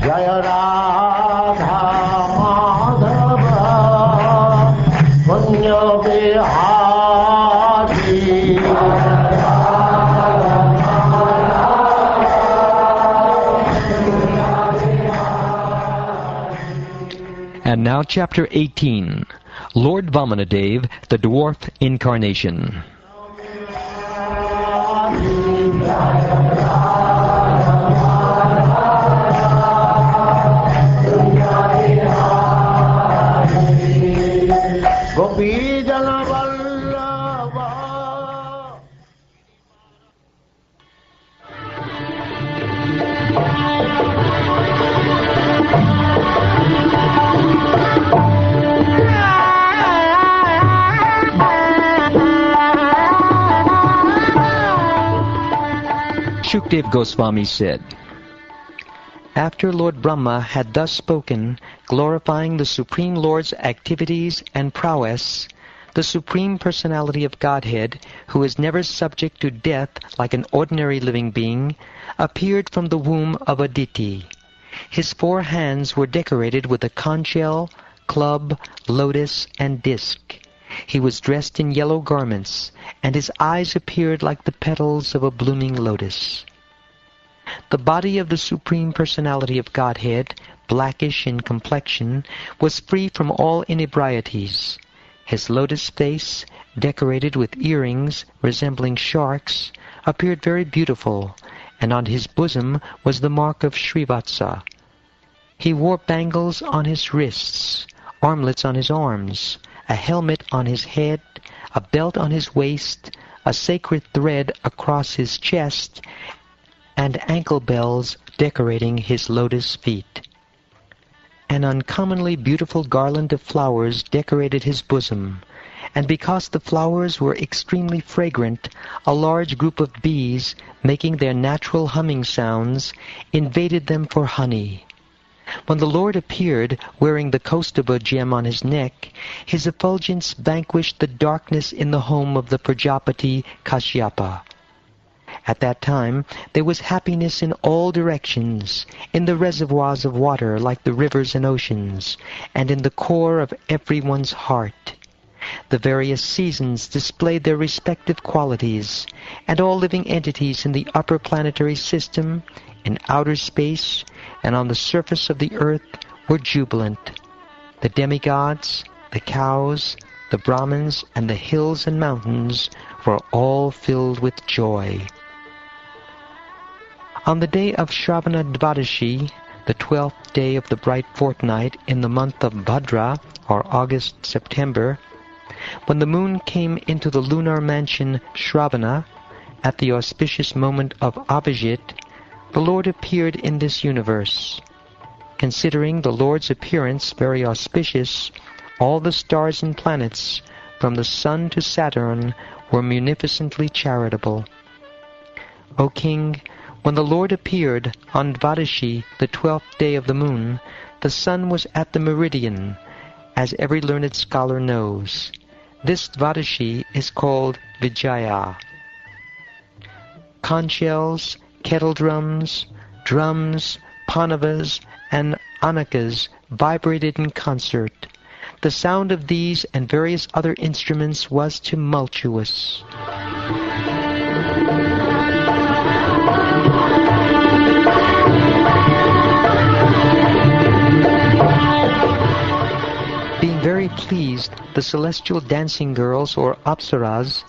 Jaya Radha Madhava Punya Bihari. And now chapter 18, Lord Vamanadeva, the Dwarf Incarnation. Shukdev Goswami said, after Lord Brahma had thus spoken, glorifying the Supreme Lord's activities and prowess, the Supreme Personality of Godhead, who is never subject to death like an ordinary living being, appeared from the womb of Aditi. His 4 hands were decorated with a conch shell, club, lotus, and disc. He was dressed in yellow garments, and his eyes appeared like the petals of a blooming lotus. The body of the Supreme Personality of Godhead, blackish in complexion, was free from all inebrieties. His lotus face, decorated with earrings resembling sharks, appeared very beautiful, and on his bosom was the mark of Srivatsa. He wore bangles on his wrists, armlets on his arms, a helmet on his head, a belt on his waist, a sacred thread across his chest, and ankle bells decorating his lotus feet. An uncommonly beautiful garland of flowers decorated his bosom, and because the flowers were extremely fragrant, a large group of bees, making their natural humming sounds, invaded them for honey. When the Lord appeared, wearing the Kaustubha gem on his neck, his effulgence vanquished the darkness in the home of the Prajapati Kashyapa. At that time, there was happiness in all directions, in the reservoirs of water like the rivers and oceans, and in the core of everyone's heart. The various seasons displayed their respective qualities, and all living entities in the upper planetary system, in outer space, and on the surface of the earth were jubilant. The demigods, the cows, the Brahmins, and the hills and mountains were all filled with joy. On the day of Shravana Dvadashi, the 12th day of the bright fortnight in the month of Bhadra, or August-September, when the moon came into the lunar mansion Shravana, at the auspicious moment of Abhijit, the Lord appeared in this universe. Considering the Lord's appearance very auspicious, all the stars and planets, from the sun to Saturn, were munificently charitable. O King, when the Lord appeared on Dvadashi, the 12th day of the moon, the sun was at the meridian, as every learned scholar knows. This Dvadashi is called Vijaya. Conch shells, kettle drums, panavas, and anakas vibrated in concert. The sound of these and various other instruments was tumultuous. Being very pleased, the celestial dancing girls, or apsaras,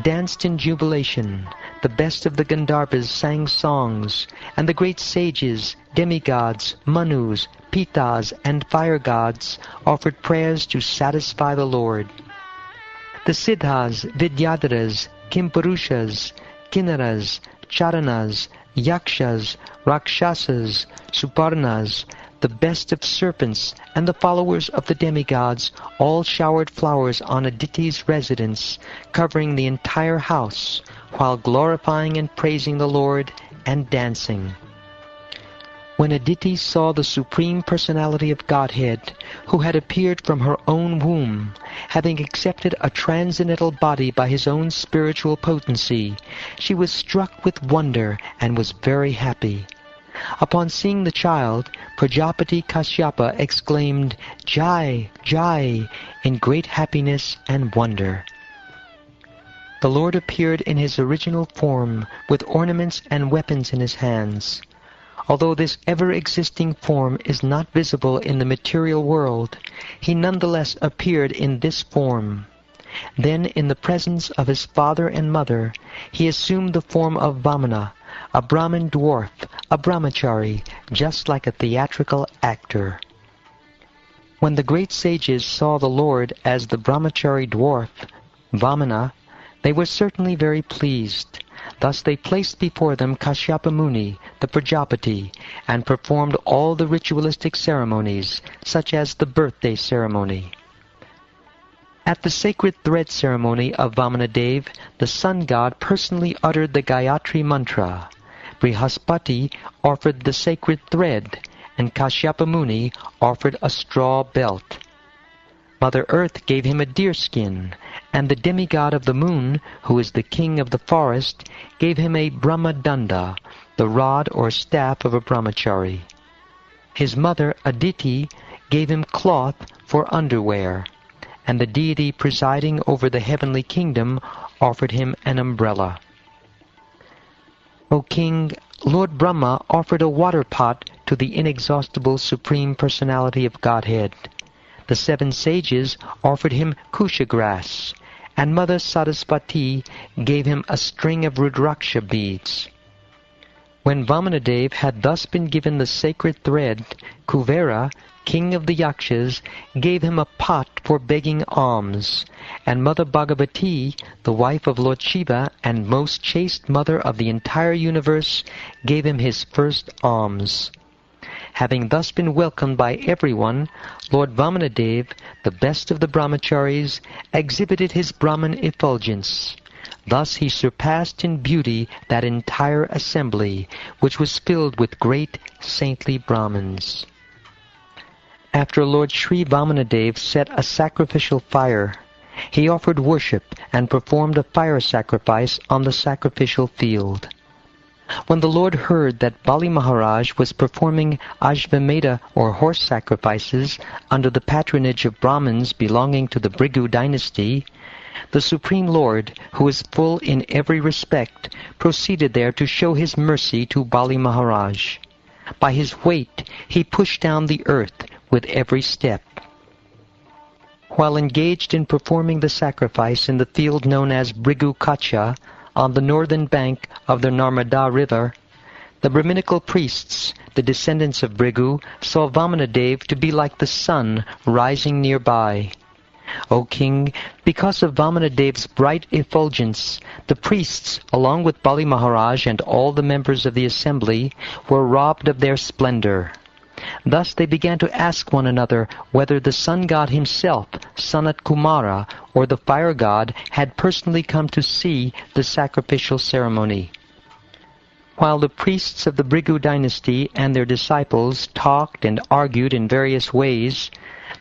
danced in jubilation. The best of the Gandharvas sang songs, and the great sages, demigods, manus, pitas, and fire gods offered prayers to satisfy the Lord. The siddhas, vidyadharas, kimpurushas, kinnaras, charanas, yakshas, rakshasas, suparnas, the best of serpents, and the followers of the demigods all showered flowers on Aditi's residence, covering the entire house, while glorifying and praising the Lord and dancing. When Aditi saw the Supreme Personality of Godhead, who had appeared from her own womb, having accepted a transcendental body by his own spiritual potency, she was struck with wonder and was very happy. Upon seeing the child, Prajapati Kashyapa exclaimed, "Jai, Jai," in great happiness and wonder. The Lord appeared in his original form, with ornaments and weapons in his hands. Although this ever-existing form is not visible in the material world, he nonetheless appeared in this form. Then, in the presence of his father and mother, he assumed the form of Vamana, a Brahmin dwarf, a brahmachari, just like a theatrical actor. When the great sages saw the Lord as the brahmachari dwarf, Vamana, they were certainly very pleased. Thus they placed before them Kashyapa Muni, the Prajapati, and performed all the ritualistic ceremonies, such as the birthday ceremony. At the sacred thread ceremony of Vamanadeva, the sun god personally uttered the Gayatri mantra. Brihaspati offered the sacred thread, and Kashyapa Muni offered a straw belt. Mother Earth gave him a deerskin, and the demigod of the moon, who is the king of the forest, gave him a Brahmadanda, the rod or staff of a brahmachari. His mother, Aditi, gave him cloth for underwear, and the deity presiding over the heavenly kingdom offered him an umbrella. O king, Lord Brahma offered a water pot to the inexhaustible Supreme Personality of Godhead. The 7 sages offered him kusha grass, and Mother Saraswati gave him a string of Rudraksha beads. When Vamanadeva had thus been given the sacred thread, Kuvera, king of the Yakshas, gave him a pot for begging alms, and Mother Bhagavati, the wife of Lord Shiva and most chaste mother of the entire universe, gave him his first alms. Having thus been welcomed by everyone, Lord Vamanadeva, the best of the brahmacharis, exhibited his Brahman effulgence. Thus he surpassed in beauty that entire assembly, which was filled with great saintly Brahmins. After Lord Sri Vamanadeva set a sacrificial fire, he offered worship and performed a fire sacrifice on the sacrificial field. When the Lord heard that Bali Maharaj was performing Ashvamedha or horse sacrifices under the patronage of Brahmins belonging to the Bhrigu dynasty, the Supreme Lord, who is full in every respect, proceeded there to show his mercy to Bali Maharaj. By his weight he pushed down the earth with every step. While engaged in performing the sacrifice in the field known as Bhrigu Kacha, on the northern bank of the Narmada river, the Brahminical priests, the descendants of Bhrigu, saw Vamanadeva to be like the sun rising nearby. O king, because of Vamanadeva's bright effulgence, the priests, along with Bali Maharaj and all the members of the assembly, were robbed of their splendor. Thus they began to ask one another whether the sun god himself, Sanat Kumara, or the fire god, had personally come to see the sacrificial ceremony. While the priests of the Bhrigu dynasty and their disciples talked and argued in various ways,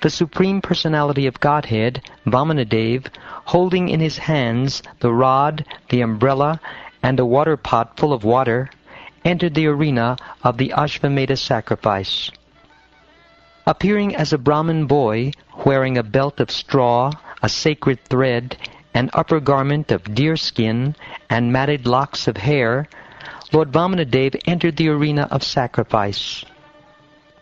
the Supreme Personality of Godhead, Vamanadeva, holding in his hands the rod, the umbrella, and a water pot full of water, entered the arena of the Ashvamedha sacrifice. Appearing as a Brahmin boy, wearing a belt of straw, a sacred thread, an upper garment of deerskin, and matted locks of hair, Lord Vamanadeva entered the arena of sacrifice.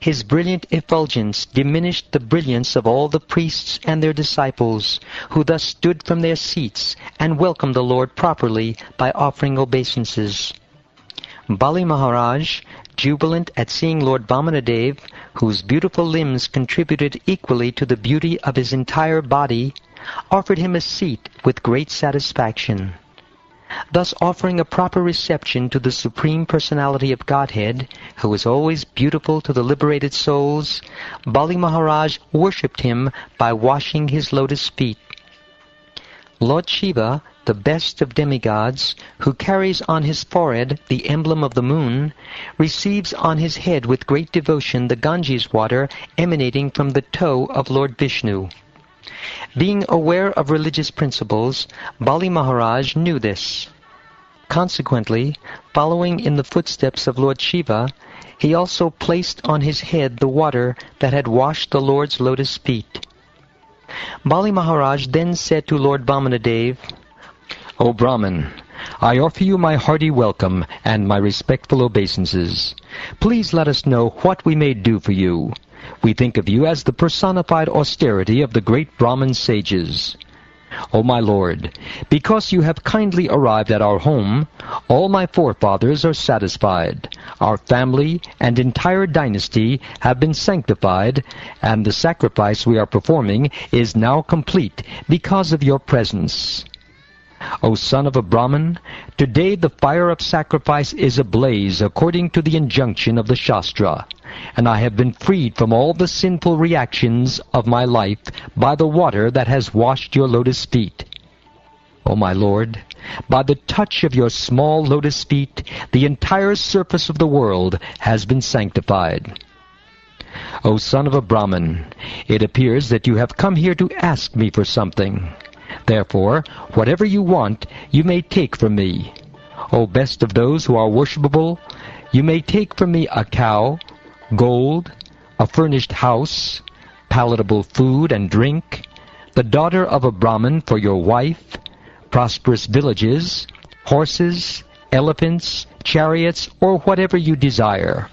His brilliant effulgence diminished the brilliance of all the priests and their disciples, who thus stood from their seats and welcomed the Lord properly by offering obeisances. Bali Maharaj, jubilant at seeing Lord Vamanadeva, whose beautiful limbs contributed equally to the beauty of his entire body, offered him a seat with great satisfaction. Thus offering a proper reception to the Supreme Personality of Godhead, who is always beautiful to the liberated souls, Bali Maharaj worshipped him by washing his lotus feet. Lord Shiva, the best of demigods, who carries on his forehead the emblem of the moon, receives on his head with great devotion the Ganges water emanating from the toe of Lord Vishnu. Being aware of religious principles, Bali Maharaj knew this. Consequently, following in the footsteps of Lord Shiva, He also placed on his head the water that had washed the Lord's lotus feet. Bali Maharaj then said to Lord Vamanadeva, "O Brahman, I offer you my hearty welcome and my respectful obeisances. Please let us know what we may do for you. We think of you as the personified austerity of the great Brahmin sages. O my Lord, because you have kindly arrived at our home, all my forefathers are satisfied. Our family and entire dynasty have been sanctified, and the sacrifice we are performing is now complete because of your presence. O son of a Brahmin, today the fire of sacrifice is ablaze according to the injunction of the Shastra, and I have been freed from all the sinful reactions of my life by the water that has washed your lotus feet. O my Lord, by the touch of your small lotus feet, the entire surface of the world has been sanctified. O son of a Brahmin, it appears that you have come here to ask me for something. Therefore, whatever you want, you may take from me. O best of those who are worshipable, you may take from me a cow, gold, a furnished house, palatable food and drink, the daughter of a Brahmin for your wife, prosperous villages, horses, elephants, chariots, or whatever you desire."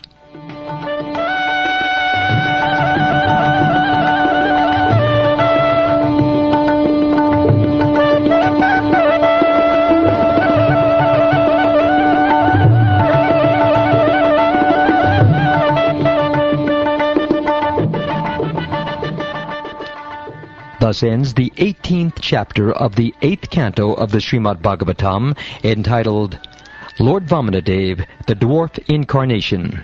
Thus ends the 18th chapter of the 8th canto of the Srimad Bhagavatam, entitled Lord Vamanadeva, the Dwarf Incarnation.